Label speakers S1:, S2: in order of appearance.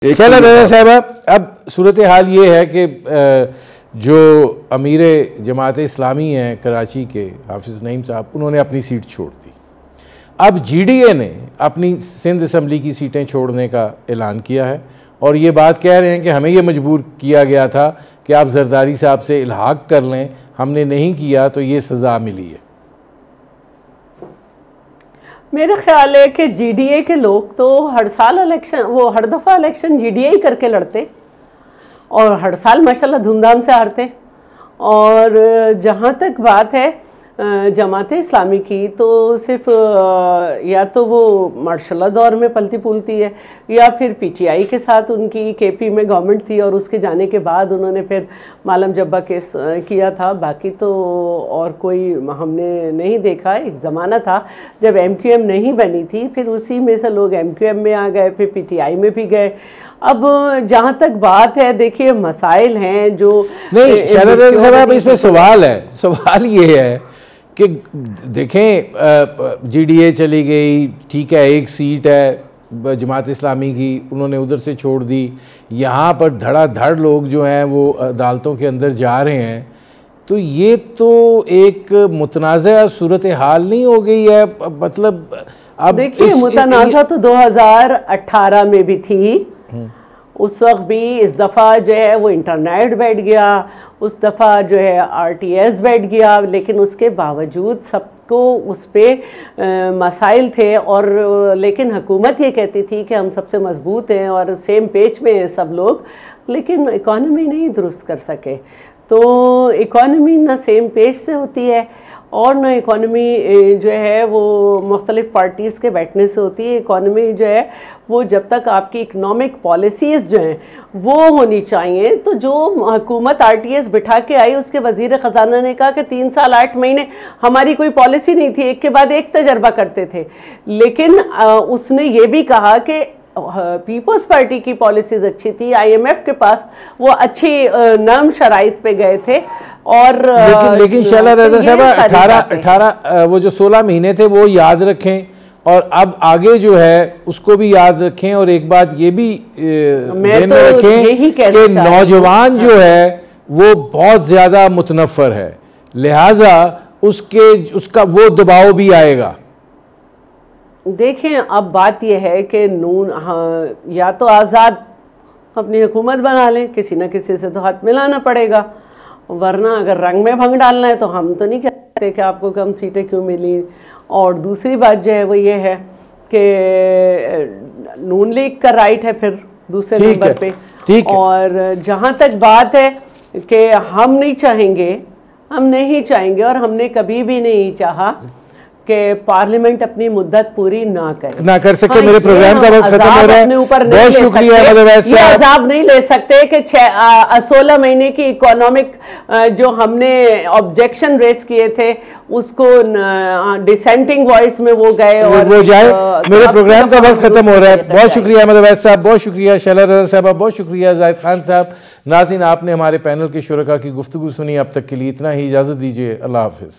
S1: चलो रज़ा साहबा, अब सूरत हाल ये है कि जो अमीर जमात इस्लामी हैं कराची के हाफिज़ नईम साहब, उन्होंने अपनी सीट छोड़ दी। अब GDA ने अपनी सिंध असम्बली की सीटें छोड़ने का ऐलान किया है और ये बात कह रहे हैं कि हमें ये मजबूर किया गया था कि आप जरदारी साहब से इल्हाक कर लें, हमने नहीं किया तो ये सज़ा मिली है।
S2: मेरा ख्याल है कि GDA के लोग तो हर साल इलेक्शन, वो हर दफ़ा इलेक्शन GDA ही करके लड़ते और हर साल माशाल्लाह धूमधाम से हारते। और जहाँ तक बात है जमात इस्लामी की, तो सिर्फ या तो वो मार्शल दौर में पलती पुलती है या फिर PTI के साथ उनकी KP में गवर्नमेंट थी और उसके जाने के बाद उन्होंने फिर मालम जब्बा केस किया था। बाकी तो और कोई हमने नहीं देखा। एक ज़माना था जब MQM नहीं बनी थी, फिर उसी में से लोग MQM में आ गए, फिर PTI में भी गए। अब जहाँ तक बात है, देखिए मसाइल हैं जो
S1: नहीं शरद साहब, इसमें सवाल है, सवाल ये है कि देखें GDA चली गई, ठीक है, एक सीट है जमात इस्लामी की, उन्होंने उधर से छोड़ दी। यहाँ पर धड़ाधड़ लोग जो हैं वो अदालतों के अंदर जा रहे हैं, तो ये तो एक मुतनाज़ा सूरत हाल नहीं हो गई है? मतलब अब
S2: देखिए मुतनाज़ा तो 2018 में भी थी, उस वक्त भी। इस दफ़ा जो है वो इंटरनेट बैठ गया, उस दफ़ा जो है RTS बैठ गया, लेकिन उसके बावजूद सबको उस पर मसाइल थे। और लेकिन हुकूमत ये कहती थी कि हम सबसे मजबूत हैं और सेम पेज में हैं सब लोग, लेकिन इकॉनमी नहीं दुरुस्त कर सके। तो इकॉनमी ना सेम पेज से होती है और न इकॉनमी जो है वो मुख्तलिफ़ पार्टीज़ के बैठने से होती है। इकॉनमी जो है वो जब तक आपकी इकनॉमिक पॉलिसीज़ जो हैं वो होनी चाहिए। तो जो हुकूमत RTS बिठा के आई, उसके वज़ीर ख़जाना ने कहा कि 3 साल 8 महीने हमारी कोई पॉलिसी नहीं थी, एक के बाद एक तजर्बा करते थे। लेकिन उसने ये भी कहा कि पीपल्स पार्टी की पॉलिसीज़ अच्छी थी, IMF के पास वो अच्छी नर्म शराइत पे गए थे। और
S1: लेकिन शैला रज़ा साहब, 18 वो जो 16 महीने थे वो याद रखें और अब आगे जो है उसको भी याद रखें। और एक बात ये भी ध्यान में रखें कि नौजवान जो है वो बहुत ज़्यादा मुतनफ़र है, लिहाजा उसका वो दबाव भी आएगा।
S2: देखें अब बात यह है कि नून, हाँ, या तो आज़ाद अपनी हुकूमत बना लें, किसी न किसी से तो हाथ मिलाना पड़ेगा, वरना अगर रंग में भंग डालना है तो हम तो नहीं कहते कि आपको कम सीटें क्यों मिली। और दूसरी बात जो है वो ये है कि नून लीग का राइट है फिर दूसरे नंबर पे। और जहाँ तक बात है कि हम नहीं चाहेंगे और हमने कभी भी नहीं चाहा कि पार्लियामेंट अपनी मुद्दत पूरी ना कर सके।
S1: मेरे प्रोग्राम का वक्त खत्म हो रहा है, बहुत शुक्रिया।
S2: ये अजाब नहीं ले सकते कि 16 महीने की इकोनॉमिक जो हमने ऑब्जेक्शन रेस किए थे उसको डिसेंटिंग वॉइस में वो गए और
S1: वो जाए। मेरे प्रोग्राम का वक्त खत्म हो रहा है, बहुत शुक्रिया अहमद अवैस साहब, बहुत शुक्रिया शैला रज़ा साहब, बहुत शुक्रिया जाहिद खान साहब। नाज़रीन, आपने हमारे पैनल के शुरका की गुफ्तगू सुनी। अब तक के लिए इतना ही, इजाज़त दीजिए, अल्लाह हाफ़िज़।